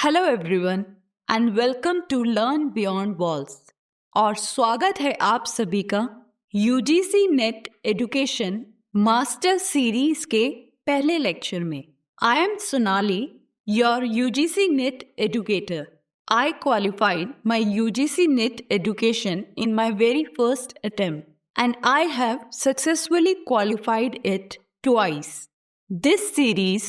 Hello everyone and welcome to learn beyond walls. और स्वागत है आप सभी का UGC NET education master series के पहले लेक्चर में। I am Sonali, your UGC NET educator. I qualified my UGC NET education in my very first attempt, and I have successfully qualified it twice. This series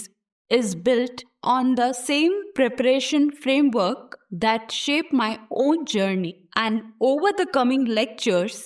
is built on the same preparation framework that shaped my own journey, and over the coming lectures,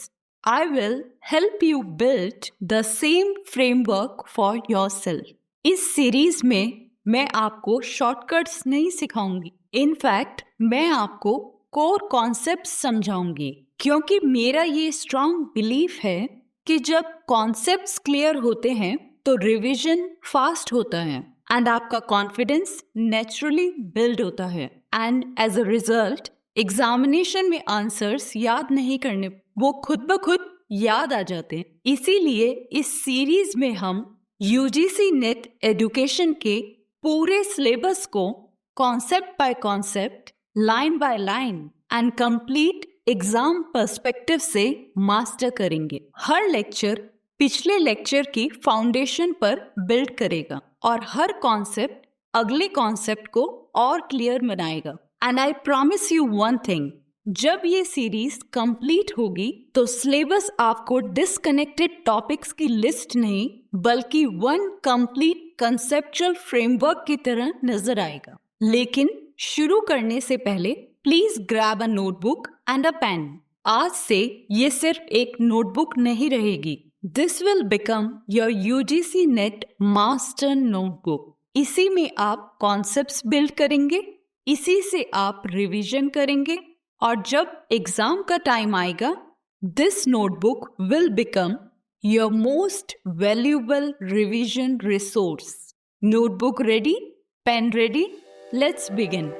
I will help you build the same framework for yourself. इस series में मैं आपको shortcuts नहीं सिखाऊंगी, in fact मैं आपको core concepts समझाऊंगी, क्योंकि मेरा ये स्ट्रांग बिलीफ है कि जब कॉन्सेप्ट्स क्लियर होते हैं तो रिवीजन फास्ट होता है एंड आपका कॉन्फिडेंस नेचुरली बिल्ड होता है, and as a result examination में आंसर्स याद नहीं करने, वो खुद ब खुद याद आ जाते हैं। इसीलिए इस सीरीज में हम यूजीसी नेट एजुकेशन के पूरे सिलेबस को concept bye concept, line by line and complete exam perspective से मास्टर करेंगे। हर लेक्चर पिछले लेक्चर की फाउंडेशन पर बिल्ड करेगा और हर कॉन्सेप्ट अगले कॉन्सेप्ट को और क्लियर बनाएगा। And I promise you one thing, जब ये सीरीज कंप्लीट होगी तो सिलेबस आपको डिस्कनेक्टेड टॉपिक्स की लिस्ट नहीं बल्कि वन कंप्लीट कंसेप्चुअल फ्रेमवर्क की तरह नजर आएगा। लेकिन शुरू करने से पहले please grab a notebook and a pen. आज से ये सिर्फ एक नोटबुक नहीं रहेगी, this will become your UGC NET master notebook. इसी में आप कॉन्सेप्ट्स बिल्ड करेंगे, इसी से आप रिवीजन करेंगे, और जब एग्जाम का टाइम आएगा this notebook will become your most valuable revision resource. Notebook ready, pen ready, let's begin.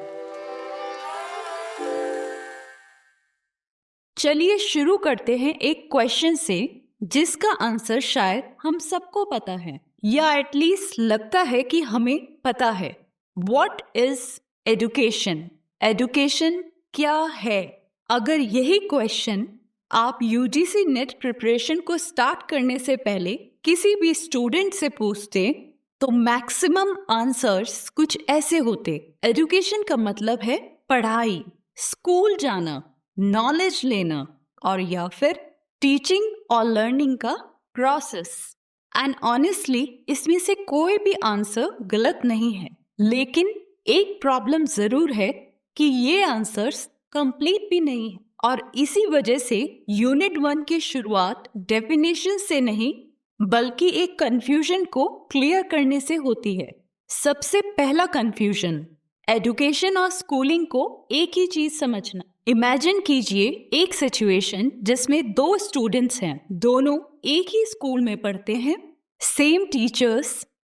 चलिए शुरू करते हैं एक क्वेश्चन से जिसका आंसर शायद हम सबको पता है, या एटलीस्ट लगता है कि हमें पता है। What is education? एजुकेशन क्या है? अगर यही क्वेश्चन आप यूजीसी नेट प्रिपरेशन को स्टार्ट करने से पहले किसी भी स्टूडेंट से पूछते तो मैक्सिमम आंसर्स कुछ ऐसे होते। एजुकेशन का मतलब है पढ़ाई, स्कूल जाना, नॉलेज लेना, और या फिर टीचिंग और लर्निंग का प्रोसेस। एंड ऑनेस्टली इसमें से कोई भी आंसर गलत नहीं है, लेकिन एक प्रॉब्लम जरूर है कि ये आंसर्स कंप्लीट भी नहीं है, और इसी वजह से यूनिट 1 की शुरुआत डेफिनेशन से नहीं बल्कि एक कंफ्यूजन को क्लियर करने से होती है। सबसे पहला कंफ्यूजन, एजुकेशन और स्कूलिंग को एक ही चीज समझना। इमेजिन कीजिए एक सिचुएशन जिसमें दो स्टूडेंट्स हैं, दोनों एक ही स्कूल में पढ़ते हैं, same teachers,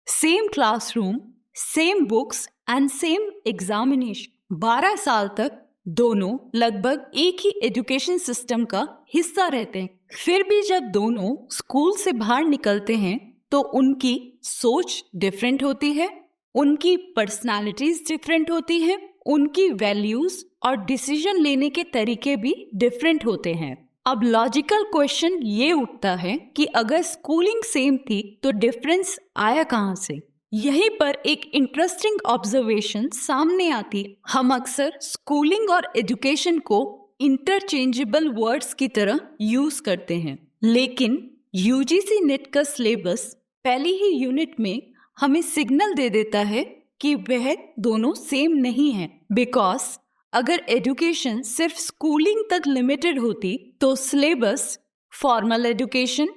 same classroom, same books and same examination. 12 साल तक दोनों लगभग एक ही एजुकेशन सिस्टम का हिस्सा रहते हैं। फिर भी जब दोनों स्कूल से बाहर निकलते हैं तो उनकी सोच डिफरेंट होती है, उनकी पर्सनालिटीज डिफरेंट होती हैं, उनकी वैल्यूज और डिसीजन लेने के तरीके भी डिफरेंट होते हैं। अब लॉजिकल क्वेश्चन ये उठता है कि अगर स्कूलिंग सेम थी तो डिफरेंस आया कहाँ से? यहीं पर एक इंटरेस्टिंग ऑब्जर्वेशन सामने आती है। हम अक्सर स्कूलिंग और एजुकेशन को इंटरचेंजेबल वर्ड्स की तरह यूज करते हैं, लेकिन यूजीसी नेट का सिलेबस पहली ही यूनिट में हमें सिग्नल दे देता है कि वह दोनों सेम नहीं है। बिकॉज अगर एजुकेशन सिर्फ स्कूलिंग तक लिमिटेड होती तो syllabus formal education,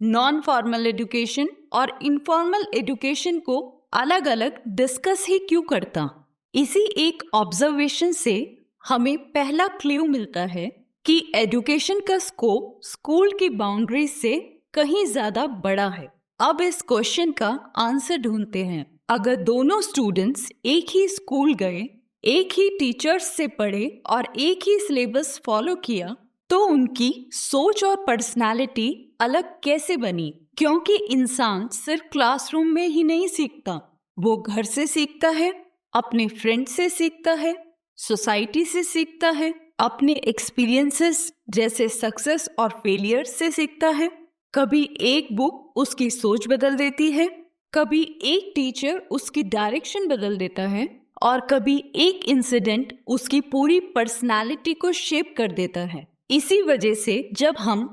non formal education और इनफॉर्मल एजुकेशन को अलग अलग डिस्कस ही क्यों करता? इसी एक ऑब्जर्वेशन से हमें पहला क्लू मिलता है कि एजुकेशन का स्कोप स्कूल की बाउंड्रीज से कहीं ज्यादा बड़ा है। अब इस क्वेश्चन का आंसर ढूंढते हैं। अगर दोनों स्टूडेंट्स एक ही स्कूल गए, एक ही टीचर्स से पढ़े और एक ही सिलेबस फॉलो किया तो उनकी सोच और पर्सनालिटी अलग कैसे बनी? क्योंकि इंसान सिर्फ क्लासरूम में ही नहीं सीखता, वो घर से सीखता है, अपने फ्रेंड से सीखता है, सोसाइटी से सीखता है, अपने एक्सपीरियंसेस जैसे सक्सेस और फेलियर से सीखता है। कभी एक बुक उसकी सोच बदल देती है, कभी एक टीचर उसकी डायरेक्शन बदल देता है, और कभी एक इंसिडेंट उसकी पूरी पर्सनालिटी को शेप कर देता है। इसी वजह से जब हम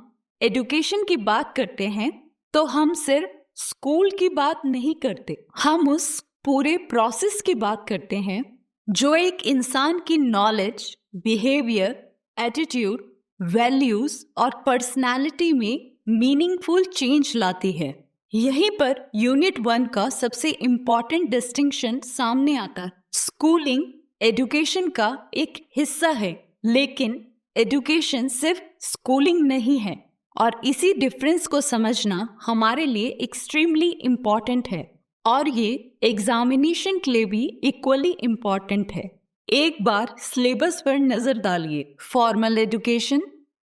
एजुकेशन की बात करते हैं तो हम सिर्फ स्कूल की बात नहीं करते, हम उस पूरे प्रोसेस की बात करते हैं जो एक इंसान की नॉलेज, बिहेवियर, एटीट्यूड, वैल्यूज और पर्सनालिटी में मीनिंगफुल चेंज लाती है। यहीं पर यूनिट 1 का सबसे इम्पॉर्टेंट डिस्टिंक्शन सामने आता है। स्कूलिंग एजुकेशन का एक हिस्सा है, लेकिन एजुकेशन सिर्फ स्कूलिंग नहीं है, और इसी डिफरेंस को समझना हमारे लिए एक्सट्रीमली इम्पॉर्टेंट है, और ये एग्जामिनेशन के लिए भी इक्वली इम्पॉर्टेंट है। एक बार सिलेबस पर नजर डालिए। Formal education,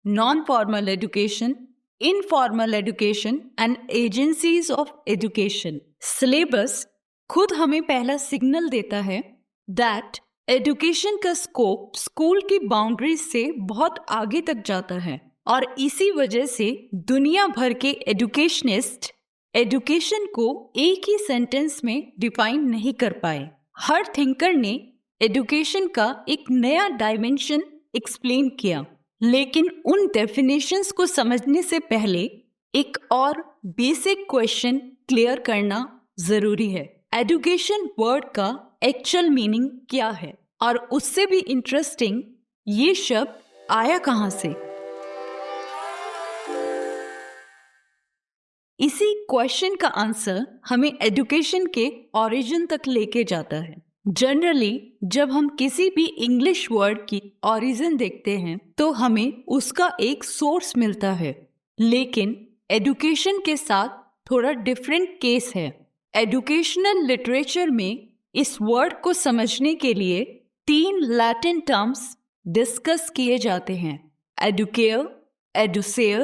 non formal education, informal education and agencies of education. Syllabus खुद हमें पहला सिग्नल देता है दैट एजुकेशन का स्कोप स्कूल की बाउंड्रीज से बहुत आगे तक जाता है, और इसी वजह से दुनिया भर के एजुकेशनिस्ट एजुकेशन को एक ही सेंटेंस में डिफाइन नहीं कर पाए। हर थिंकर ने एजुकेशन का एक नया डायमेंशन एक्सप्लेन किया, लेकिन उन डेफिनेशंस को समझने से पहले एक और बेसिक क्वेश्चन क्लियर करना जरूरी है। एजुकेशन वर्ड का एक्चुअल मीनिंग क्या है, और उससे भी इंटरेस्टिंग ये शब्द आया कहां से। इसी क्वेश्चन का आंसर हमें एजुकेशन के ओरिजिन तक लेके जाता है। जनरली जब हम किसी भी इंग्लिश वर्ड की ओरिजिन देखते हैं तो हमें उसका एक सोर्स मिलता है, लेकिन एजुकेशन के साथ थोड़ा डिफरेंट केस है। एजुकेशनल लिटरेचर में इस वर्ड को समझने के लिए 3 लैटिन टर्म्स डिस्कस किए जाते हैं: एडुकेयर, एडुसेयर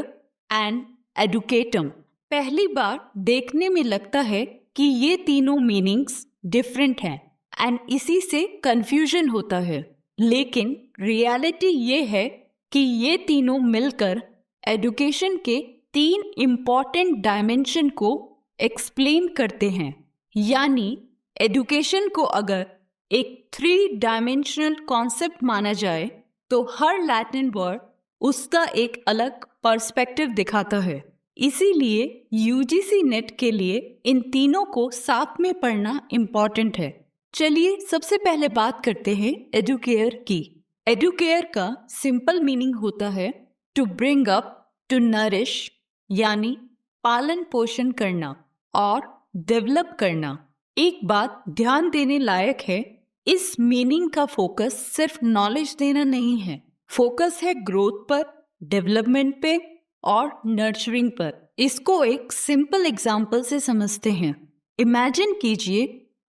एंड एडुकेटम। पहली बार देखने में लगता है कि ये तीनों मीनिंग्स डिफरेंट हैं एंड इसी से कंफ्यूजन होता है, लेकिन रियलिटी ये है कि ये तीनों मिलकर एजुकेशन के 3 इम्पॉर्टेंट डायमेंशन को एक्सप्लेन करते हैं। यानी एजुकेशन को अगर एक 3 डायमेंशनल कॉन्सेप्ट माना जाए तो हर लैटिन वर्ड उसका एक अलग पर्सपेक्टिव दिखाता है। इसीलिए यूजीसी नेट के लिए इन तीनों को साथ में पढ़ना इम्पॉर्टेंट है। चलिए सबसे पहले बात करते हैं एडुकेयर की। एडुकेयर का सिंपल मीनिंग होता है to bring up, to nourish, यानी पालन पोषण करना और डेवलप करना। एक बात ध्यान देने लायक है, इस मीनिंग का फोकस सिर्फ नॉलेज देना नहीं है, फोकस है ग्रोथ पर, डेवलपमेंट पे और नर्चरिंग पर। इसको एक सिंपल एग्जाम्पल से समझते हैं। इमेजिन कीजिए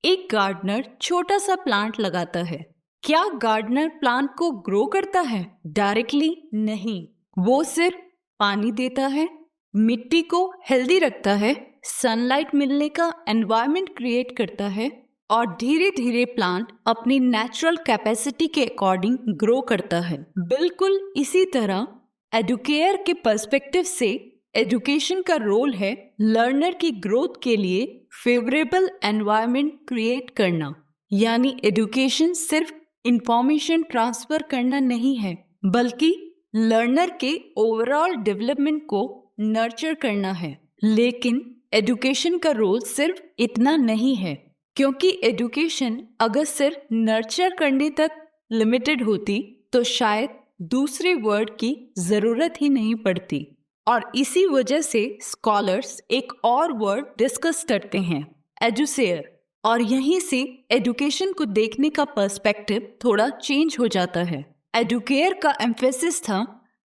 एक गार्डनर छोटा सा प्लांट लगाता है। क्या गार्डनर प्लांट को ग्रो करता है? डायरेक्टली नहीं, वो सिर्फ पानी देता है, मिट्टी को हेल्दी रखता है, सनलाइट मिलने का एनवायरनमेंट क्रिएट करता है, और धीरे धीरे प्लांट अपनी नेचुरल कैपेसिटी के अकॉर्डिंग ग्रो करता है। बिल्कुल इसी तरह एडुकेयर के पर्सपेक्टिव से एजुकेशन का रोल है लर्नर की ग्रोथ के लिए फेवरेबल एनवायरनमेंट क्रिएट करना। यानी एजुकेशन सिर्फ इंफॉर्मेशन ट्रांसफर करना नहीं है, बल्कि लर्नर के ओवरऑल डेवलपमेंट को नर्चर करना है। लेकिन एजुकेशन का रोल सिर्फ इतना नहीं है, क्योंकि एजुकेशन अगर सिर्फ नर्चर करने तक लिमिटेड होती तो शायद दूसरे वर्ड की जरूरत ही नहीं पड़ती। और इसी वजह से स्कॉलर्स एक और वर्ड डिस्कस करते हैं, एडुसेयर, और यहीं से एजुकेशन को देखने का पर्सपेक्टिव थोड़ा चेंज हो जाता है। एडुकेयर का एम्फेसिस था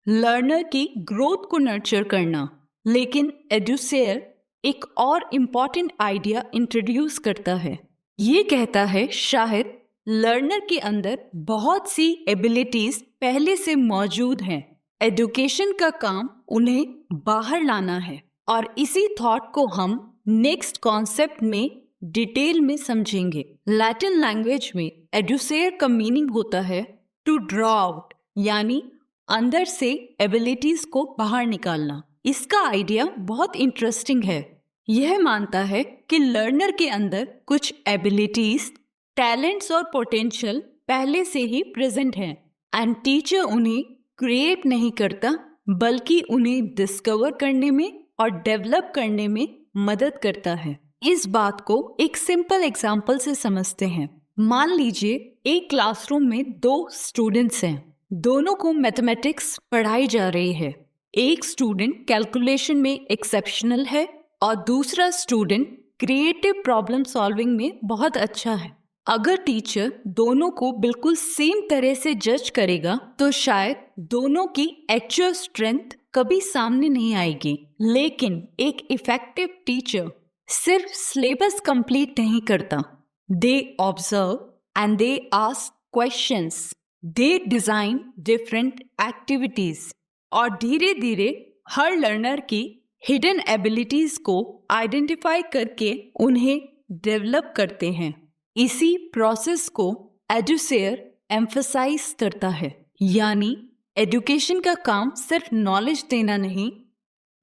लर्नर की ग्रोथ को नर्चर करना, लेकिन एडुसेयर एक और इम्पॉर्टेंट आइडिया इंट्रोड्यूस करता है। ये कहता है शायद लर्नर के अंदर बहुत सी एबिलिटीज पहले से मौजूद हैं, एजुकेशन का काम उन्हें बाहर लाना है। और इसी थॉट को हम नेक्स्ट कॉन्सेप्ट में डिटेल में समझेंगे। लैटिन लैंग्वेज में एडुसेयर का मीनिंग होता है टू ड्रॉ आउट, यानी अंदर से एबिलिटीज को बाहर निकालना। इसका आइडिया बहुत इंटरेस्टिंग है। यह मानता है कि लर्नर के अंदर कुछ एबिलिटीज, टैलेंट्स और पोटेंशियल पहले से ही प्रेजेंट हैं एंड टीचर उन्हें क्रिएट नहीं करता, बल्कि उन्हें डिस्कवर करने में और डेवलप करने में मदद करता है। इस बात को एक सिंपल एग्जाम्पल से समझते हैं। मान लीजिए एक क्लासरूम में 2 स्टूडेंट्स हैं। दोनों को मैथमेटिक्स पढ़ाई जा रही है। एक स्टूडेंट कैलकुलेशन में एक्सेप्शनल है और दूसरा स्टूडेंट क्रिएटिव प्रॉब्लम सॉल्विंग में बहुत अच्छा है। अगर टीचर दोनों को बिल्कुल सेम तरह से जज करेगा तो शायद दोनों की एक्चुअल स्ट्रेंथ कभी सामने नहीं आएगी। लेकिन एक इफेक्टिव टीचर सिर्फ सिलेबस कंप्लीट नहीं करता। They observe and they ask questions, they design different activities और धीरे धीरे हर लर्नर की हिडन एबिलिटीज को आइडेंटिफाई करके उन्हें डेवलप करते हैं। इसी प्रोसेस को एडुसेयर एम्फसाइज करता है, यानी एजुकेशन का काम सिर्फ नॉलेज देना नहीं,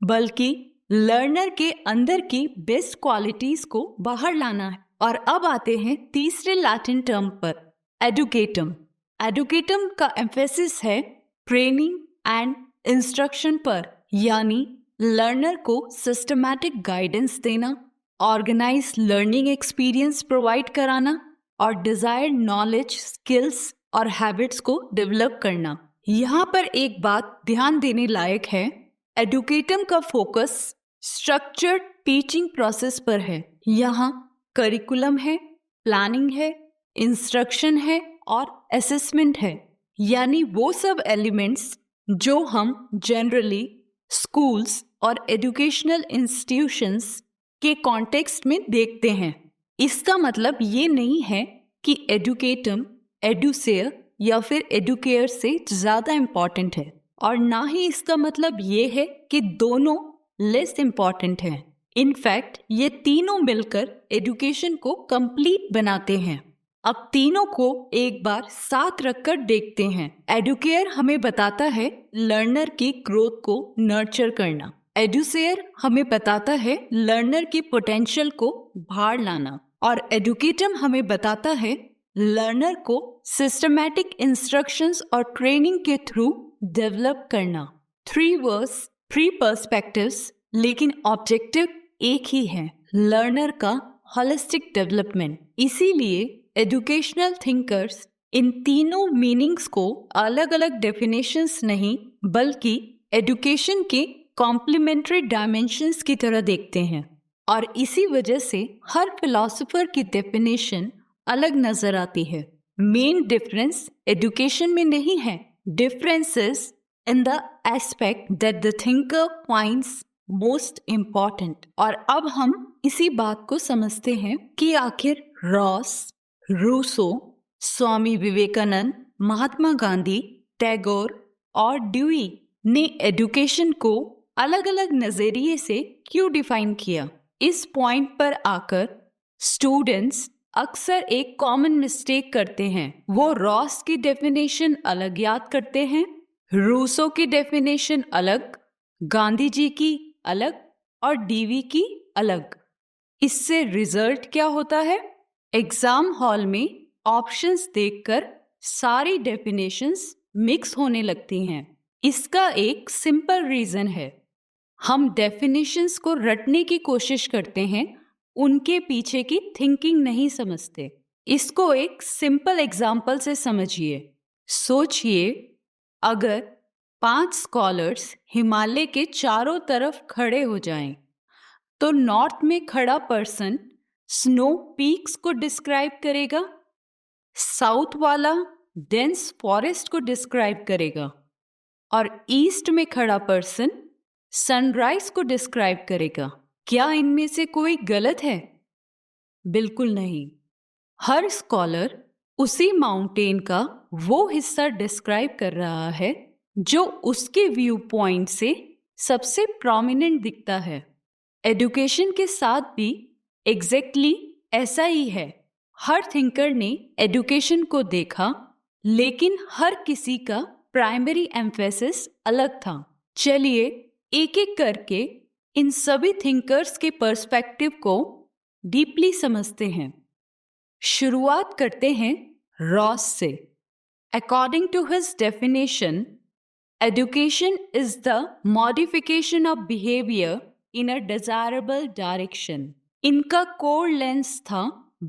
बल्कि लर्नर के अंदर की बेस्ट क्वालिटीज को बाहर लाना है। और अब आते हैं तीसरे लैटिन टर्म पर, एडुकेटम। एडुकेटम का एम्फेसिस है ट्रेनिंग एंड इंस्ट्रक्शन पर, यानी लर्नर को सिस्टमैटिक गाइडेंस देना, ऑर्गेनाइज लर्निंग एक्सपीरियंस प्रोवाइड कराना और डिजायर्ड नॉलेज, स्किल्स और हैबिट्स को डेवलप करना। यहाँ पर एक बात ध्यान देने लायक है, एडुकेटम का फोकस स्ट्रक्चर्ड टीचिंग प्रोसेस पर है। यहाँ करिकुलम है, प्लानिंग है, इंस्ट्रक्शन है और असेसमेंट है, यानी वो सब एलिमेंट्स जो हम जनरली स्कूल्स और एजुकेशनल इंस्टीट्यूशंस के कॉन्टेक्स्ट में देखते हैं। इसका मतलब ये नहीं है कि एडुकेटम एडुसेयर या फिर एडुकेयर से ज़्यादा इम्पॉर्टेंट है, और ना ही इसका मतलब ये है कि दोनों लेस इम्पॉर्टेंट हैं। इनफैक्ट ये तीनों मिलकर एजुकेशन को कंप्लीट बनाते हैं। अब तीनों को एक बार साथ रखकर देखते हैं। एडुकेयर हमें बताता है लर्नर की ग्रोथ को नर्चर करना। एडुसेयर हमें बताता है लर्नर की पोटेंशियल को बाहर लाना, और एडुकेटम हमें बताता है लर्नर को सिस्टमैटिक इंस्ट्रक्शंस और ट्रेनिंग के थ्रू डेवलप करना। 3 वर्ड्स, 3 पर्सपेक्टिव्स, लेकिन ऑब्जेक्टिव एक ही है, लर्नर का होलिस्टिक डेवलपमेंट। इसीलिए एजुकेशनल थिंकर्स इन तीनों मीनिंग्स को अलग अलग डेफिनेशंस नहीं, बल्कि एजुकेशन के कॉम्प्लीमेंट्री डायमेंशंस की तरह देखते हैं। और इसी वजह से हर फिलॉसफर की डेफिनेशन अलग नजर आती है। मेन डिफरेंस एजुकेशन में नहीं है, difference is in the aspect that the thinker finds most important. और अब हम इसी बात को समझते हैं कि आखिर रॉस, रूसो, स्वामी विवेकानंद, महात्मा गांधी, टैगोर और ड्यूई ने एजुकेशन को अलग अलग नजरिए से क्यों डिफाइन किया। इस पॉइंट पर आकर स्टूडेंट्स अक्सर एक कॉमन मिस्टेक करते हैं। वो रॉस की डेफिनेशन अलग याद करते हैं, रूसो की डेफिनेशन अलग, गांधी जी की अलग और डीवी की अलग। इससे रिजल्ट क्या होता है? एग्जाम हॉल में ऑप्शंस देखकर सारी डेफिनेशंस मिक्स होने लगती हैं। इसका एक सिंपल रीजन है, हम डेफिनेशंस को रटने की कोशिश करते हैं, उनके पीछे की थिंकिंग नहीं समझते। इसको एक सिंपल एग्जाम्पल से समझिए। सोचिए अगर 5 स्कॉलर्स हिमालय के चारों तरफ खड़े हो जाएं, तो नॉर्थ में खड़ा पर्सन स्नो पीक्स को डिस्क्राइब करेगा, साउथ वाला डेंस फॉरेस्ट को डिस्क्राइब करेगा और ईस्ट में खड़ा पर्सन सनराइज को डिस्क्राइब करेगा। क्या इनमें से कोई गलत है? बिल्कुल नहीं। हर स्कॉलर उसी माउंटेन का वो हिस्सा डिस्क्राइब कर रहा है जो उसके व्यू पॉइंट से सबसे प्रोमिनेंट दिखता है। एजुकेशन के साथ भी एग्जैक्टली ऐसा ही है, हर थिंकर ने एजुकेशन को देखा, लेकिन हर किसी का प्राइमरी एम्फेसिस अलग था। चलिए एक एक करके इन सभी थिंकर्स के पर्सपेक्टिव को डीपली समझते हैं। शुरुआत करते हैं रॉस से। According to his definition, education is the modification of behavior in a desirable direction. इनका कोर लेंस था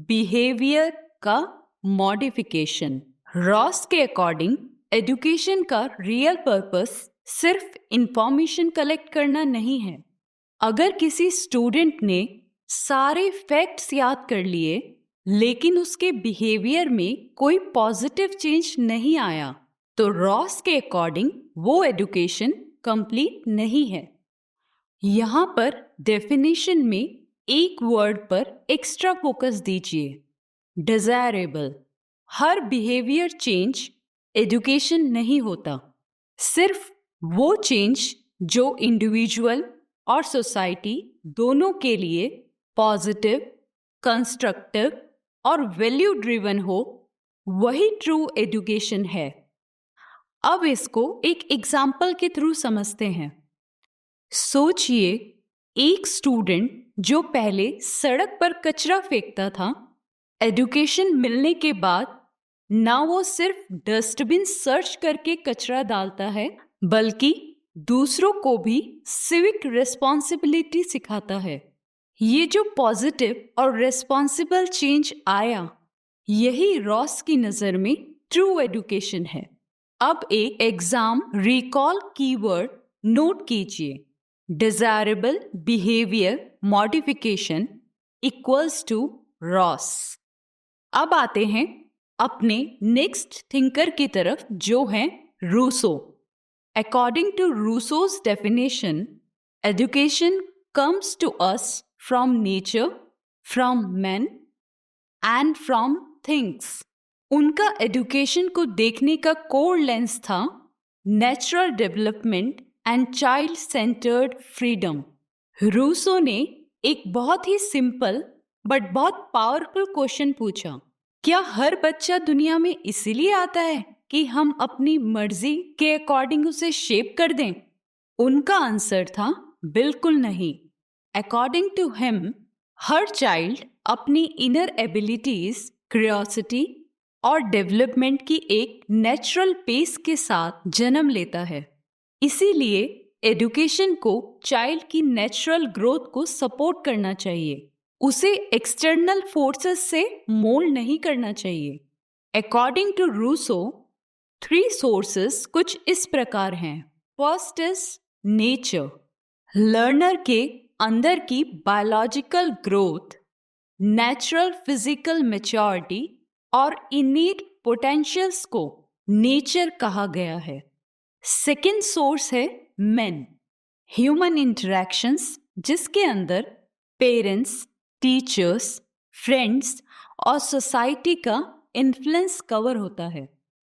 बिहेवियर का मॉडिफिकेशन। रॉस के अकॉर्डिंग एजुकेशन का रियल पर्पस सिर्फ इंफॉर्मेशन कलेक्ट करना नहीं है। अगर किसी स्टूडेंट ने सारे फैक्ट्स याद कर लिए लेकिन उसके बिहेवियर में कोई पॉजिटिव चेंज नहीं आया, तो रॉस के अकॉर्डिंग वो एजुकेशन कंप्लीट नहीं है। यहाँ पर डेफिनेशन में एक वर्ड पर एक्स्ट्रा फोकस दीजिए, डिजायरेबल। हर बिहेवियर चेंज एजुकेशन नहीं होता, सिर्फ वो चेंज जो इंडिविजुअल और सोसाइटी दोनों के लिए पॉजिटिव, कंस्ट्रक्टिव और वैल्यू ड्रिवन हो, वही ट्रू एजुकेशन है। अब इसको एक एग्जाम्पल के थ्रू समझते हैं। सोचिए एक स्टूडेंट जो पहले सड़क पर कचरा फेंकता था, एजुकेशन मिलने के बाद ना वो सिर्फ डस्टबिन सर्च करके कचरा डालता है, बल्कि दूसरों को भी सिविक रिस्पॉन्सिबिलिटी सिखाता है। ये जो पॉजिटिव और रिस्पॉन्सिबल चेंज आया, यही रॉस की नज़र में ट्रू एजुकेशन है। अब एक एग्जाम रिकॉल कीवर्ड नोट कीजिए, desirable behaviour modification equals to Ross. अब आते हैं अपने नेक्स्ट थिंकर की तरफ, जो है Rousseau. According to Rousseau's definition, education comes to us from nature, from men and from things. उनका एजुकेशन को देखने का कोर लेंस था natural development and child centred freedom. Rousseau ने एक बहुत ही सिंपल बट बहुत पावरफुल क्वेश्चन पूछा, क्या हर बच्चा दुनिया में इसीलिए आता है कि हम अपनी मर्जी के अकॉर्डिंग उसे शेप कर दें? उनका आंसर था बिल्कुल नहीं। अकॉर्डिंग टू हिम, हर चाइल्ड अपनी इनर एबिलिटीज, क्यूरियोसिटी और डेवलपमेंट की एक नेचुरल पेस के साथ जन्म लेता है। इसीलिए एजुकेशन को चाइल्ड की नेचुरल ग्रोथ को सपोर्ट करना चाहिए, उसे एक्सटर्नल फोर्सेस से मोल्ड नहीं करना चाहिए। अकॉर्डिंग टू रूसो, 3 सोर्सेस कुछ इस प्रकार हैं। First is nature. लर्नर के अंदर की biological growth, natural physical maturity और इनीट पोटेंशियल्स को नेचर कहा गया है। सेकेंड सोर्स है मेन, ह्यूमन इंटरेक्शंस, जिसके अंदर पेरेंट्स, टीचर्स, फ्रेंड्स और सोसाइटी का इन्फ्लुएंस कवर होता है।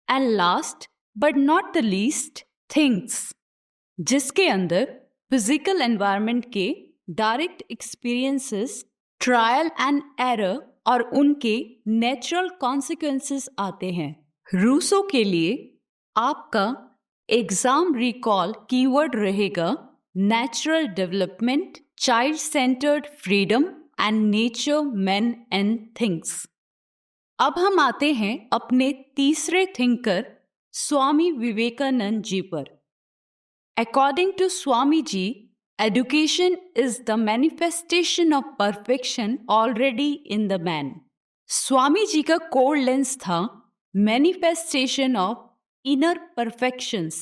And last but not the least, things, जिसके अंदर फिजिकल एनवायरनमेंट के direct experiences, trial and error और उनके नेचुरल कॉन्सिक्वेंसेस आते हैं। रूसो के लिए आपका एग्जाम रिकॉल कीवर्ड रहेगा natural development, child centred freedom and nature, man and things. अब हम आते हैं अपने तीसरे थिंकर स्वामी विवेकानंद जी पर। According to Swami ji, education is the manifestation of perfection already in the man. Swami ji का कोर लेंस था manifestation of inner perfections.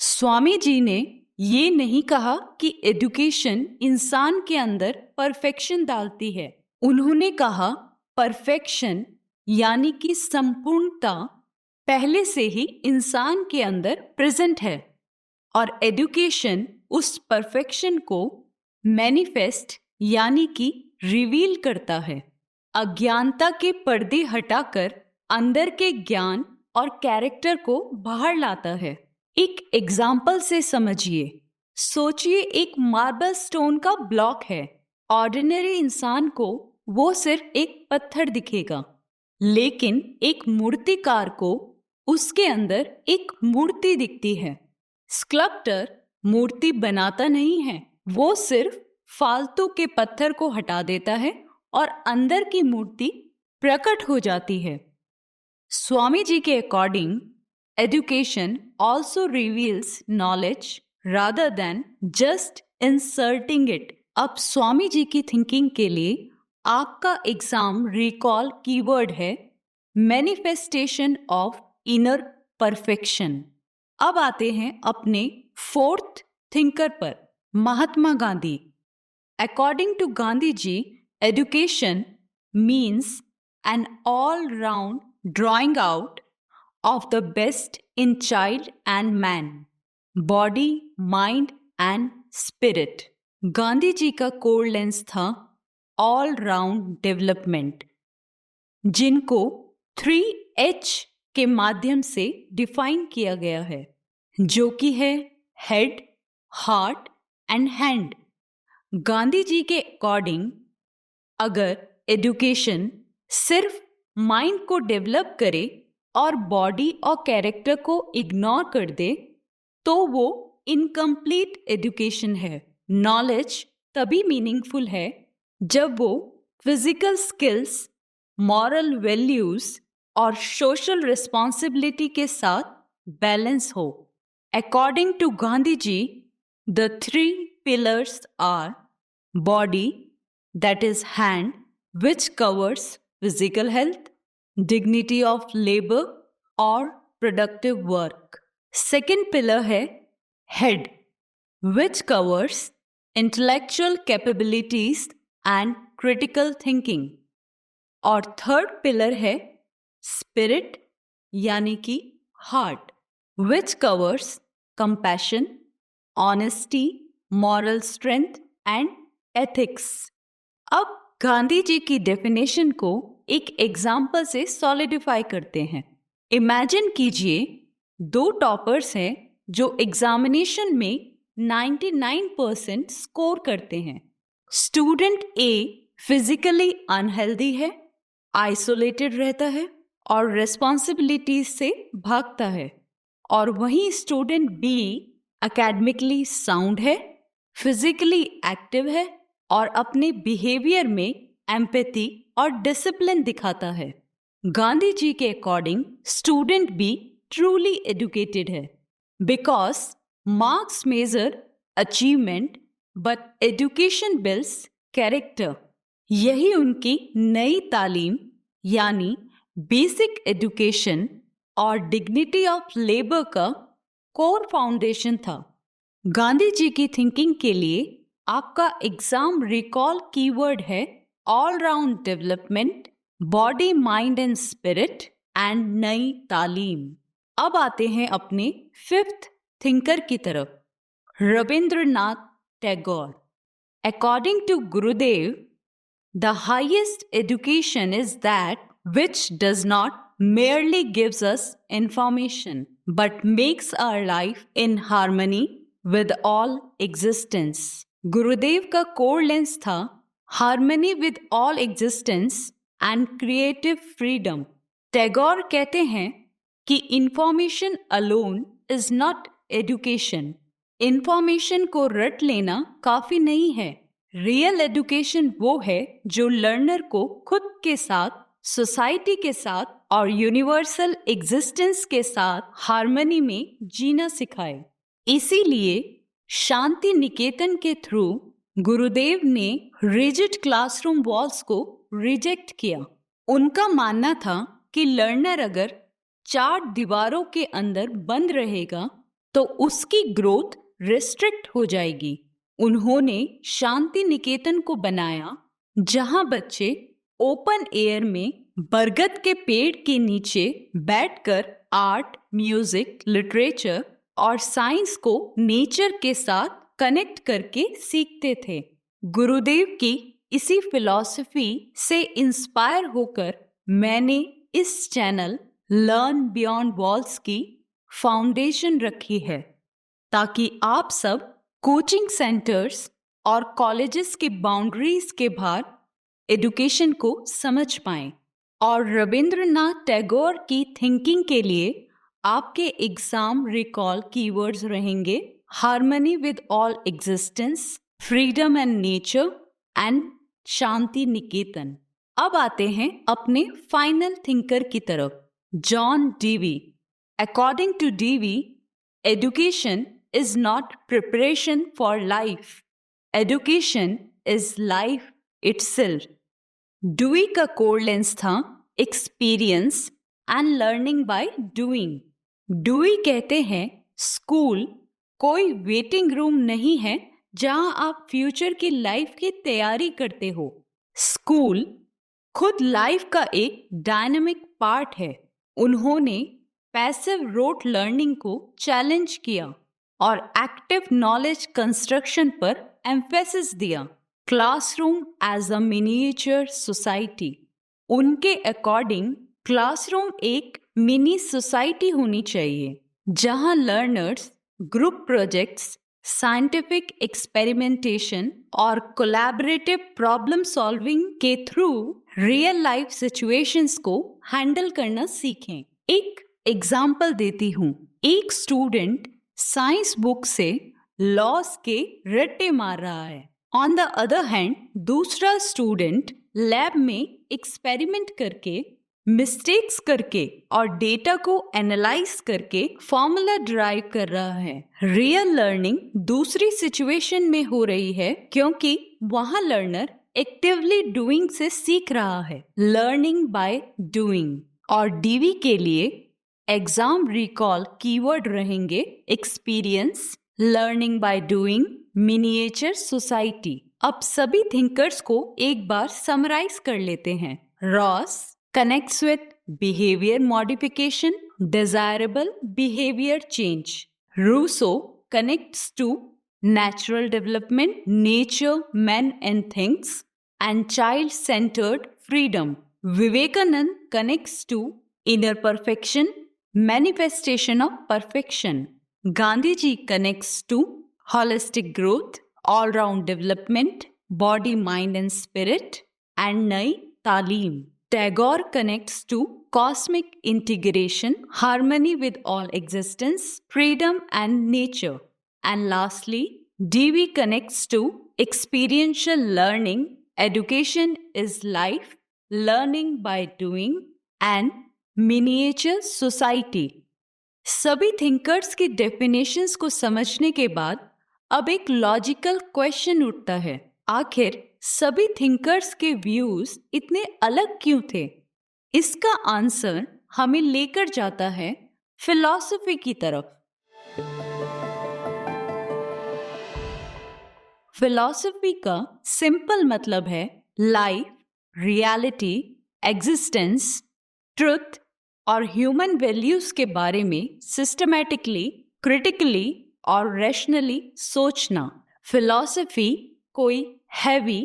Swami ji ने ये नहीं कहा कि एजुकेशन इंसान के अंदर परफेक्शन डालती है। उन्होंने कहा परफेक्शन यानी कि संपूर्णता पहले से ही इंसान के अंदर प्रेजेंट है और एजुकेशन उस परफेक्शन को मैनिफेस्ट यानी कि रिवील करता है। अज्ञानता के पर्दे हटाकर अंदर के ज्ञान और कैरेक्टर को बाहर लाता है। एक एग्जाम्पल से समझिए। सोचिए एक मार्बल स्टोन का ब्लॉक है। ऑर्डिनरी इंसान को वो सिर्फ एक पत्थर दिखेगा, लेकिन एक मूर्तिकार को उसके अंदर एक मूर्ति दिखती है। स्कल्प्टर मूर्ति बनाता नहीं है, वो सिर्फ फालतू के पत्थर को हटा देता है और अंदर की मूर्ति प्रकट हो जाती है। स्वामी जी के according education also reveals knowledge rather than just inserting it. अब स्वामी जी की थिंकिंग के लिए आपका एग्जाम रिकॉल कीवर्ड है मैनिफेस्टेशन ऑफ इनर परफेक्शन। अब आते हैं अपने फोर्थ थिंकर पर, Mahatma Gandhi. According to Gandhi ji, education means an all round drawing out of the best in child and man, body, mind and spirit। Gandhi ji का कोर लेंस था all round development, जिनको 3H के माध्यम से डिफाइन किया गया है, जो कि है head, heart and hand. Gandhi ji के अकॉर्डिंग अगर एजुकेशन सिर्फ माइंड को डेवलप करे और बॉडी और कैरेक्टर को इग्नोर कर दे तो वो इनकम्प्लीट एजुकेशन है। नॉलेज तभी मीनिंगफुल है जब वो फिजिकल स्किल्स, मॉरल वैल्यूज और सोशल रिस्पॉन्सिबिलिटी के साथ बैलेंस हो। According to Gandhi ji, the 3 pillars are body, that is hand, which covers physical health, dignity of labor or productive work। Second pillar है head, which covers intellectual capabilities and critical thinking। और third pillar है spirit यानी कि heart, which covers compassion, honesty, moral strength and ethics। अब गांधी जी की definition को एक example से सॉलिडिफाई करते हैं। इमेजिन कीजिए 2 टॉपर्स हैं जो एग्जामिनेशन में 99% स्कोर करते हैं। स्टूडेंट ए फिजिकली अनहेल्दी है, आइसोलेटेड रहता है और रिस्पॉन्सिबिलिटीज से भागता है, और वहीं स्टूडेंट बी एकेडमिकली साउंड है, फिजिकली एक्टिव है और अपने बिहेवियर में एम्पैथी और डिसिप्लिन दिखाता है। गांधी जी के according student be truly educated है, because marks measure achievement but education builds character. यही उनकी नई तालीम यानी बेसिक एजुकेशन और डिग्निटी ऑफ लेबर का कोर फाउंडेशन था। गांधी जी की थिंकिंग के लिए आपका एग्जाम रिकॉल कीवर्ड है all round development, body, mind and spirit and Nai Talim. अब आते हैं अपने 5th थिंकर की तरफ, Rabindranath Tagore. According to Gurudev, the highest education is that which does not merely gives us information but makes our life in harmony with all existence। गुरुदेव का core lens था harmony with all existence and creative freedom. Tagore कहते हैं कि information alone is not education. Information को रट लेना काफी नहीं है। रियल एजुकेशन वो है जो लर्नर को खुद के साथ, सोसाइटी के साथ और यूनिवर्सल एग्जिस्टेंस के साथ हार्मनी में जीना सिखाए। इसीलिए शांति निकेतन के थ्रू गुरुदेव ने रिजिड क्लासरूम वॉल्स को रिजेक्ट किया। उनका मानना था कि लर्नर अगर 4 दीवारों के अंदर बंद रहेगा तो उसकी ग्रोथ रिस्ट्रिक्ट हो जाएगी। उन्होंने शांति निकेतन को बनाया जहां बच्चे ओपन एयर में बरगद के पेड़ के नीचे बैठकर आर्ट, म्यूजिक, लिटरेचर और साइंस को नेचर के साथ कनेक्ट करके सीखते थे। गुरुदेव की इसी फिलॉसफी से इंस्पायर होकर मैंने इस चैनल लर्न बियॉन्ड वॉल्स की फाउंडेशन रखी है, ताकि आप सब कोचिंग सेंटर्स और कॉलेजेस की बाउंड्रीज के बाहर एजुकेशन को समझ पाएं। और रविंद्रनाथ टैगोर की थिंकिंग के लिए आपके एग्जाम रिकॉल कीवर्ड्स रहेंगे harmony with all existence, freedom and nature and Shanti Niketan. अब आते हैं अपने फाइनल थिंकर की तरफ, John Dewey. According to Dewey, education is not preparation for life. Education is life itself. Dewey का कोड लेंस था experience and learning by doing. Dewey कहते हैं स्कूल कोई वेटिंग रूम नहीं है जहां आप फ्यूचर की लाइफ की तैयारी करते हो। स्कूल खुद लाइफ का एक डायनामिक पार्ट है। उन्होंने पैसिव रोट लर्निंग को चैलेंज किया और एक्टिव नॉलेज कंस्ट्रक्शन पर एम्फेसिस दिया। Classroom as a miniature society. उनके अकॉर्डिंग क्लासरूम एक मिनी सोसाइटी होनी चाहिए जहां learners group projects, scientific experimentation और कोलैबोरेटिव प्रॉब्लम सॉल्विंग के थ्रू रियल लाइफ सिचुएशंस को हैंडल करना सीखें। एक एग्जाम्पल देती हूँ। एक स्टूडेंट साइंस बुक से लॉस के रट्टे मार रहा है। ऑन द अदर हैंड दूसरा स्टूडेंट लैब में एक्सपेरिमेंट करके, मिस्टेक्स करके और डेटा को एनालाइज करके फॉर्मूला ड्राइव कर रहा है। रियल लर्निंग दूसरी सिचुएशन में हो रही है क्योंकि वहां लर्नर एक्टिवली डूइंग से सीख रहा है, लर्निंग बाय डूइंग। और डीवी के लिए एग्जाम रिकॉल कीवर्ड रहेंगे experience, learning by doing, miniature society. अब सभी थिंकर्स को एक बार समराइज कर लेते हैं। Ross connects with behaviour modification, desirable behaviour change. Rousseau connects to natural development, nature, men and things, and child-centered freedom. Vivekanand connects to inner perfection, manifestation of perfection. Gandhiji connects to holistic growth, all-round development, body, mind and spirit, and Nai Talim. Tagore connects to cosmic integration, harmony with all existence, freedom and nature. And lastly, DV connects to experiential learning. Education is life, learning by doing, and miniature society. सभी thinkers की definitions को समझने के बाद अब एक logical question उठता है, आखिर सभी थिंकर्स के व्यूज इतने अलग क्यों थे? इसका आंसर हमें लेकर जाता है फिलॉसफी की तरफ। फिलॉसफी का सिंपल मतलब है लाइफ, रियलिटी, एग्जिस्टेंस, ट्रुथ और ह्यूमन वैल्यूज के बारे में सिस्टमैटिकली, क्रिटिकली और रैशनली सोचना। फिलॉसफी कोई हैवी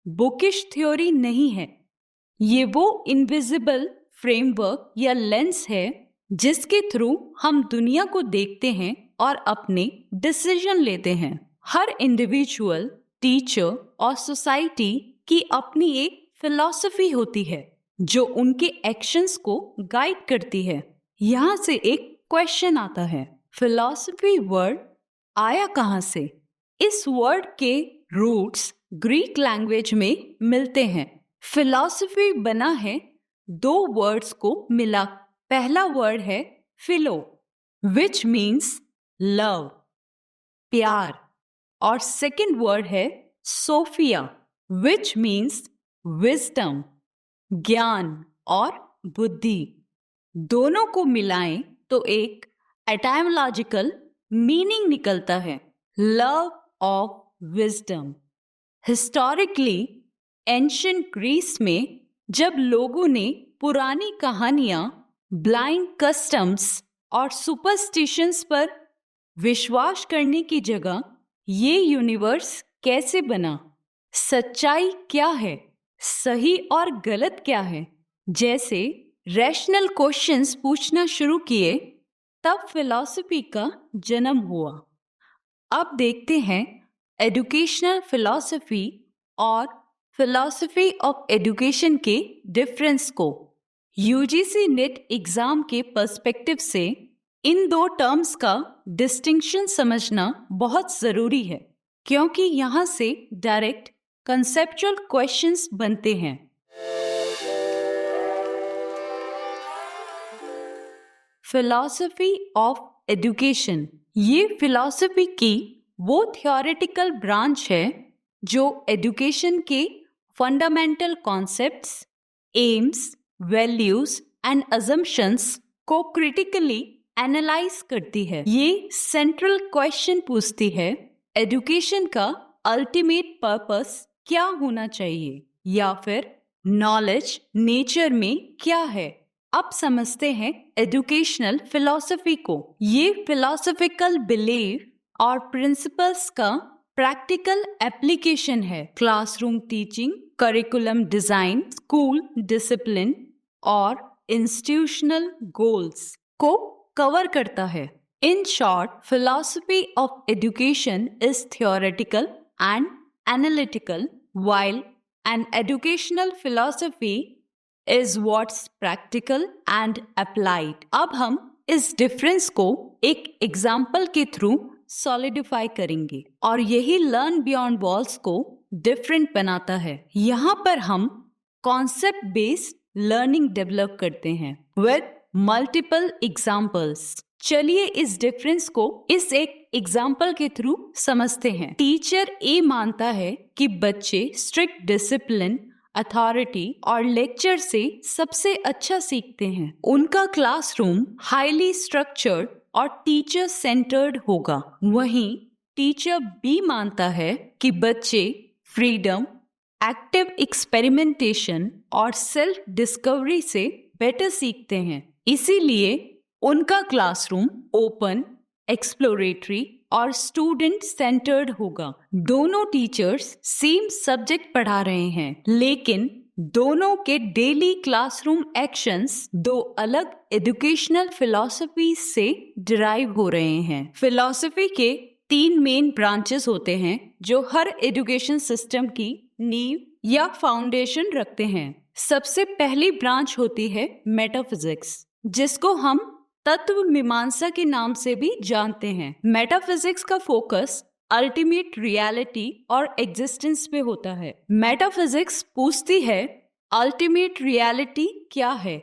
बुकिश थ्योरी नहीं है। ये वो इनविजिबल फ्रेमवर्क या लेंस है जिसके थ्रू हम दुनिया को देखते हैं और अपने डिसीजन लेते हैं। हर इंडिविजुअल, टीचर और सोसाइटी की अपनी एक फिलॉसफी होती है जो उनके एक्शंस को गाइड करती है। यहाँ से एक क्वेश्चन आता है, फिलॉसफी वर्ड आया कहाँ से? इस वर्ड के रूट्स ग्रीक लैंग्वेज में मिलते हैं। फिलॉसफी बना है दो वर्ड्स को मिला। पहला वर्ड है फिलो, विच मीन्स लव, प्यार, और सेकेंड वर्ड है सोफिया, विच मीन्स विजडम, ज्ञान और बुद्धि। दोनों को मिलाएं तो एक एटाइमोलॉजिकल मीनिंग निकलता है, love of wisdom. Historically ancient Greece में जब लोगों ने पुरानी कहानियां, ब्लाइंड कस्टम्स और सुपरस्टिशंस पर विश्वास करने की जगह ये यूनिवर्स कैसे बना, सच्चाई क्या है, सही और गलत क्या है, जैसे रैशनल क्वेश्चंस पूछना शुरू किए, तब फिलॉसफी का जन्म हुआ। अब देखते हैं एजुकेशनल फिलॉसफी और फिलॉसफी ऑफ एजुकेशन के डिफरेंस को यूजीसी नेट एग्जाम के पर्सपेक्टिव से इन दो टर्म्स का डिस्टिंक्शन समझना बहुत जरूरी है, क्योंकि यहाँ से डायरेक्ट कंसेप्चुअल क्वेश्चंस बनते हैं। फिलॉसफी ऑफ एजुकेशन, ये फिलॉसफी की वो थ्योरेटिकल ब्रांच है जो एजुकेशन के fundamental concepts, AIIMS, values and assumptions को क्रिटिकली एनालाइज करती है। ये सेंट्रल क्वेश्चन पूछती है, एजुकेशन का अल्टीमेट पर्पस क्या होना चाहिए, या फिर नॉलेज नेचर में क्या है। अब समझते हैं एजुकेशनल फिलॉसफी को। ये फिलॉसफिकल बिलीफ और प्रिंसिपल्स का प्रैक्टिकल एप्लीकेशन है। Classroom teaching, curriculum design, school discipline और इंस्टीट्यूशनल गोल्स को कवर करता है। In short, philosophy of education is theoretical and analytical, while an educational philosophy is what's practical and applied. अब हम इस डिफरेंस को एक एग्जाम्पल के थ्रू सॉलिडिफाई करेंगे और यही लर्न बियॉन्ड वॉल्स को डिफरेंट बनाता है। यहाँ पर हम कॉन्सेप्ट बेस्ड लर्निंग डेवलप करते हैं विद मल्टीपल एग्जाम्पल्स। चलिए इस डिफरेंस को इस एक एग्जाम्पल के थ्रू समझते हैं। टीचर ए मानता है कि बच्चे स्ट्रिक्ट डिसिप्लिन, अथॉरिटी और लेक्चर से सबसे अच्छा सीखते हैं। उनका क्लासरूम हाईली स्ट्रक्चर्ड और टीचर सेंटर्ड होगा। वहीं टीचर बी मानता है कि बच्चे फ्रीडम, एक्टिव एक्सपेरिमेंटेशन और सेल्फ डिस्कवरी से बेटर सीखते हैं। इसीलिए उनका क्लासरूम ओपन, एक्सप्लोरेटरी और स्टूडेंट सेंटर्ड होगा। दोनों टीचर्स सेम सब्जेक्ट पढ़ा रहे हैं, लेकिन दोनों के डेली क्लासरूम एक्शंस दो अलग एजुकेशनल फिलॉसफी से डिराइव हो रहे हैं। फिलॉसफी के 3 मेन ब्रांचेस होते हैं जो हर एजुकेशन सिस्टम की नींव या फाउंडेशन रखते हैं। सबसे पहली ब्रांच होती है मेटाफिजिक्स, जिसको हम तत्व मीमांसा के नाम से भी जानते हैं। मेटाफिजिक्स का फोकस अल्टीमेट रियलिटी और एग्जिस्टेंस पे होता है। मेटाफिजिक्स पूछती है, अल्टीमेट रियलिटी क्या है?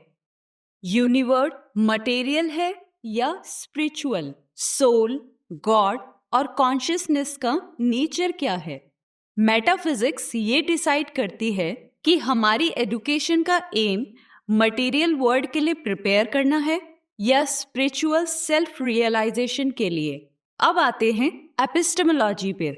यूनिवर्स मटेरियल है या स्पिरिचुअल? सोल, गॉड और कॉन्शियसनेस का नेचर क्या है? मेटाफिजिक्स ये डिसाइड करती है कि हमारी एजुकेशन का एम मटेरियल वर्ल्ड के लिए प्रिपेयर करना है या स्पिरिचुअल सेल्फ रियलाइजेशन के लिए। अब आते हैं एपिस्टेमोलॉजी पर,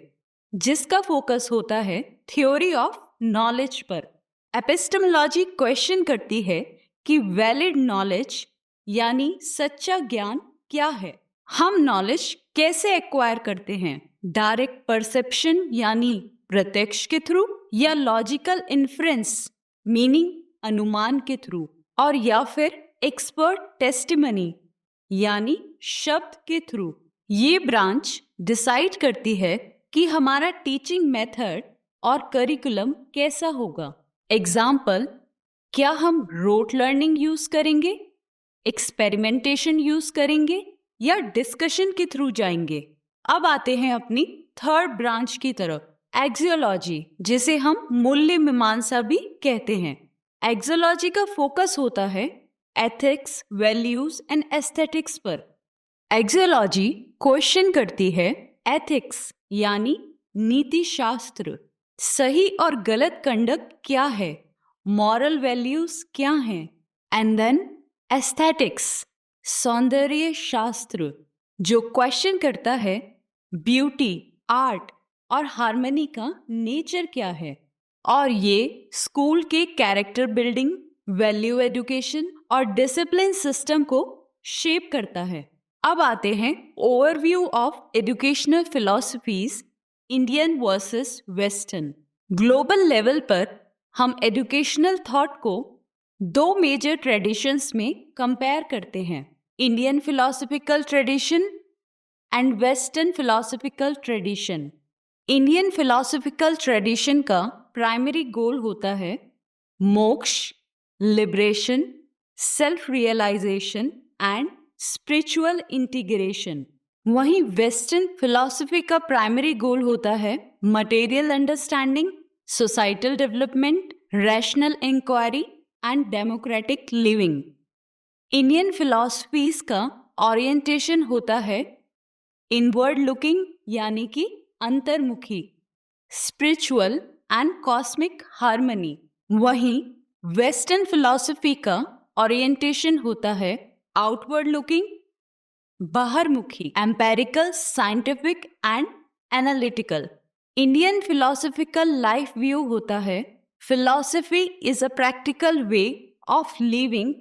जिसका फोकस होता है थ्योरी ऑफ नॉलेज पर। एपिस्टेमोलॉजी क्वेश्चन करती है कि वैलिड नॉलेज यानी सच्चा ज्ञान क्या है? हम नॉलेज कैसे एक्वायर करते हैं? डायरेक्ट परसेप्शन यानी प्रत्यक्ष के थ्रू, या लॉजिकल इन्फ्रेंस मीनिंग अनुमान के थ्रू, और या फिर एक्सपर्ट टेस्टिमनी यानी शब्द के थ्रू। ये ब्रांच डिसाइड करती है कि हमारा टीचिंग मेथड और करिकुलम कैसा होगा। एग्जाम्पल, क्या हम रोट लर्निंग यूज करेंगे, एक्सपेरिमेंटेशन यूज करेंगे या डिस्कशन के थ्रू जाएंगे? अब आते हैं अपनी थर्ड ब्रांच की तरफ, एक्सियोलॉजी, जिसे हम मूल्य मीमांसा भी कहते हैं। एक्सियोलॉजी का फोकस होता है एथिक्स, वैल्यूज एंड एस्थेटिक्स पर। एक्सियोलॉजी क्वेश्चन करती है एथिक्स यानी नीति शास्त्र, सही और गलत कंडक्ट क्या है, मॉरल वैल्यूज क्या हैं, एंड देन एस्थेटिक्स सौंदर्य शास्त्र, जो क्वेश्चन करता है ब्यूटी, आर्ट और हार्मनी का नेचर क्या है। और ये स्कूल के कैरेक्टर बिल्डिंग, वैल्यू एजुकेशन और डिसिप्लिन सिस्टम को शेप करता है। अब आते हैं overview of educational philosophies, Indian versus western. Global level पर हम एजुकेशनल थॉट को 2 मेजर ट्रेडिशंस में कंपेयर करते हैं, Indian philosophical tradition and western philosophical tradition. Indian philosophical tradition का प्राइमरी गोल होता है moksha, liberation, self realisation and spiritual integration. वहीं वेस्टर्न फिलॉसफी का प्राइमरी गोल होता है material understanding, societal development, rational inquiry and democratic living. Indian philosophies का orientation होता है इनवर्ड लुकिंग यानी कि अंतर्मुखी, स्पिरिचुअल एंड कॉस्मिक हार्मनी। वहीं वेस्टर्न फिलॉसफी का ओरिएंटेशन होता है आउटवर्ड लुकिंग, बाहरमुखी, empirical, scientific and analytical. Indian philosophical life view होता है philosophy is a practical way of living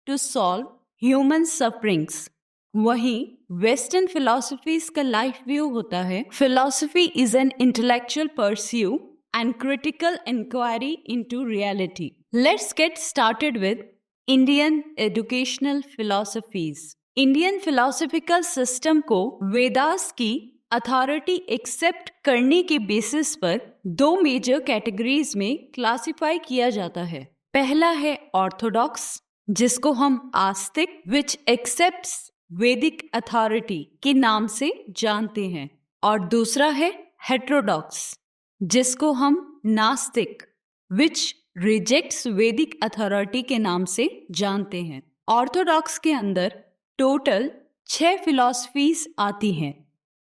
to solve human sufferings. वहीं वेस्टर्न फिलॉसफीज का लाइफ व्यू होता है philosophy is an intellectual pursue and critical inquiry into reality. Let's get started with Indian educational philosophies. Indian philosophical system को वेदास की authority accept करने के basis पर दो मेजर कैटेगरीज में क्लासिफाई किया जाता है। पहला है ऑर्थोडॉक्स, जिसको हम आस्तिक विच एक्सेप्ट्स वैदिक अथॉरिटी के नाम से जानते हैं, और दूसरा है हेटेरोडॉक्स, जिसको हम नास्तिक विच रिजेक्ट्स वैदिक अथॉरिटी के नाम से जानते हैं। ऑर्थोडॉक्स के अंदर टोटल 6 फिलॉसफीज आती हैं,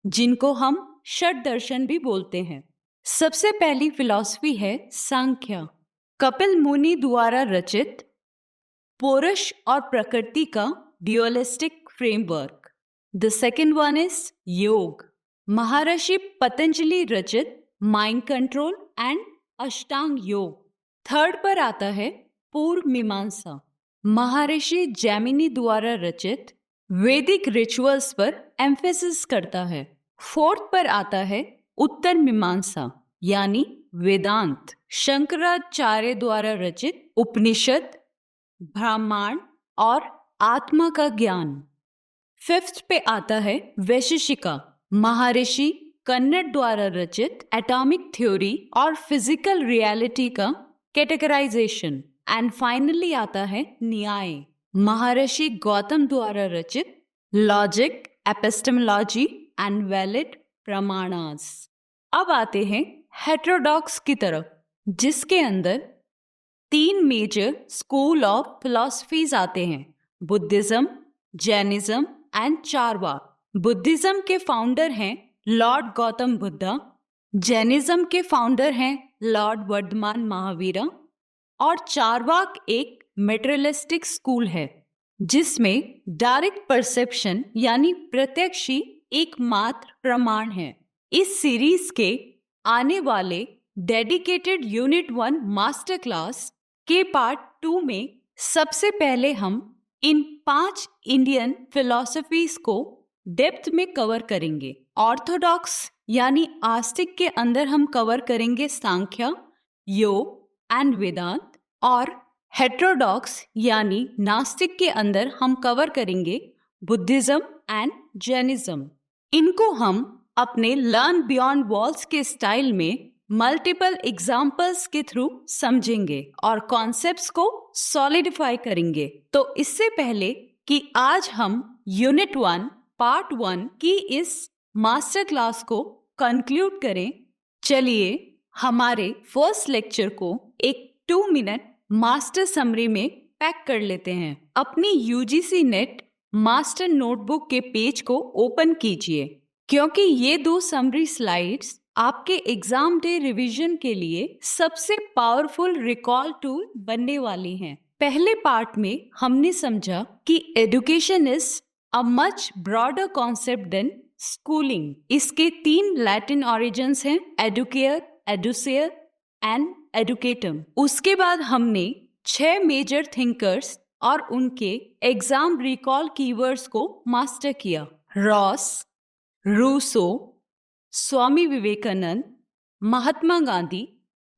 जिनको हम षट दर्शन भी बोलते हैं। सबसे पहली फिलॉसफी है सांख्य, कपिल मुनि द्वारा रचित पुरुष और प्रकृति का dualistic framework. The second one is Yoga, Maharishi Patanjali रचित माइंड कंट्रोल एंड अष्टांग योग। थर्ड पर आता है पूर्व मीमांसा, महर्षि जैमिनी द्वारा रचित वैदिक रिचुअल्स पर एम्फेसिस करता है। फोर्थ पर आता है उत्तर मीमांसा यानी वेदांत, शंकराचार्य द्वारा रचित उपनिषद, ब्रह्मांड और आत्मा का ज्ञान। फिफ्थ पे आता है वैशेषिका, महर्षि कन्नड़ द्वारा रचित एटॉमिक थ्योरी और फिजिकल रियलिटी का कैटेगराइजेशन। एंड फाइनली आता है न्याय, महर्षि गौतम द्वारा रचित लॉजिक, एपिस्टेमोलॉजी एंड वैलिड प्रमाणास। अब आते हैं हेटेरोडॉक्स की तरफ, जिसके अंदर 3 मेजर स्कूल ऑफ फिलॉसफीज आते हैं, Buddhism, Jainism and Charvaka. Buddhism के फाउंडर हैं लॉर्ड गौतम बुद्धा, जैनिज्म के फाउंडर हैं लॉर्ड वर्धमान महावीरा, और चारवाक एक मेटेरियलिस्टिक स्कूल है जिसमें डायरेक्ट परसेप्शन यानी प्रत्यक्ष ही एकमात्र प्रमाण है। इस सीरीज के आने वाले डेडिकेटेड यूनिट 1 मास्टर क्लास के पार्ट 2 में सबसे पहले हम इन 5 इंडियन फिलॉसफीज को डेप्थ में कवर करेंगे। ऑर्थोडॉक्स यानी आस्तिक के अंदर हम कवर करेंगे सांख्य, योग एंड वेदांत, और हेटेरोडॉक्स यानी नास्तिक के अंदर हम कवर करेंगे बुद्धिज्म एंड जैनिज्म। इनको हम अपने लर्न बियॉन्ड वॉल्स के स्टाइल में मल्टीपल एग्जाम्पल्स के थ्रू समझेंगे और कॉन्सेप्ट्स को सॉलिडिफाई करेंगे। तो इससे पहले कि आज हम यूनिट 1 पार्ट 1 की इस मास्टर क्लास को कंक्लूड करें, चलिए हमारे फर्स्ट लेक्चर को एक 2 मिनट मास्टर समरी में पैक कर लेते हैं। अपनी यूजीसी नेट मास्टर नोटबुक के पेज को ओपन कीजिए, क्योंकि ये 2 समरी स्लाइड्स आपके एग्जाम डे रिवीजन के लिए सबसे पावरफुल रिकॉल टूल बनने वाली हैं। पहले पार्ट में हमने समझा कि education is a much broader concept than schooling. इसके 3 लैटिन ऑरिजिन्स हैं, एडुकेयर, एडुसेयर एंड एडुकेटम। उसके बाद हमने 6 मेजर थिंकर्स और उनके एग्जाम रिकॉल कीवर्ड्स को मास्टर किया। Ross, Rousseau, Swami Vivekananda, Mahatma Gandhi,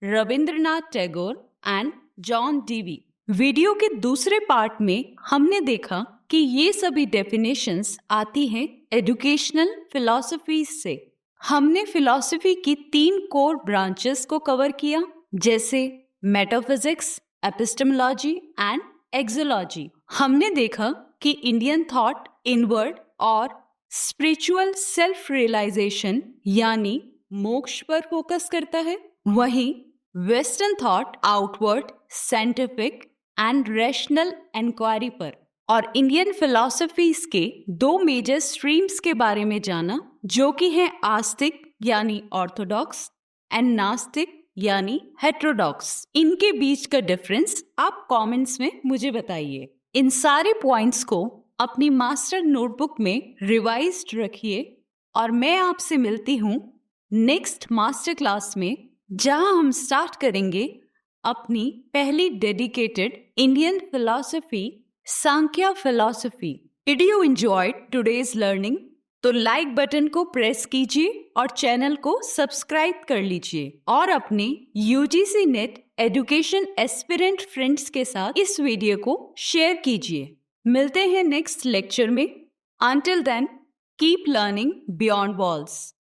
Rabindranath Tagore and John Dewey. Video के दूसरे पार्ट में हमने देखा कि ये सभी डेफिनेशंस आती हैं एजुकेशनल फिलॉसफीज से। हमने फिलॉसफी की 3 कोर ब्रांचेस को कवर किया, जैसे मेटाफिजिक्स, एपिस्टेमोलॉजी एंड एक्सोलॉजी। हमने देखा कि इंडियन थॉट इनवर्ड और स्पिरिचुअल सेल्फ रियलाइजेशन यानी मोक्ष पर फोकस करता है, वहीं western thought outward, scientific and rational inquiry पर। और इंडियन फिलॉसफीज के दो मेजर स्ट्रीम्स के बारे में जाना, जो कि हैं आस्तिक यानी ऑर्थोडॉक्स एंड नास्तिक यानी हेट्रोडॉक्स। इनके बीच का डिफरेंस आप कमेंट्स में मुझे बताइए। इन सारे पॉइंट्स को अपनी मास्टर नोटबुक में रिवाइज्ड रखिए और मैं आपसे मिलती हूँ नेक्स्ट मास्टर क्लास में, जहां हम स्टार्ट करेंगे अपनी पहली dedicated Indian philosophy, Sankhya philosophy. Did you enjoyed today's learning? तो लाइक बटन को प्रेस कीजिए और चैनल को सब्सक्राइब कर लीजिए और अपने UGC net education aspirant friends के साथ इस वीडियो को शेयर कीजिए। मिलते हैं नेक्स्ट लेक्चर में। Until then, keep learning beyond walls.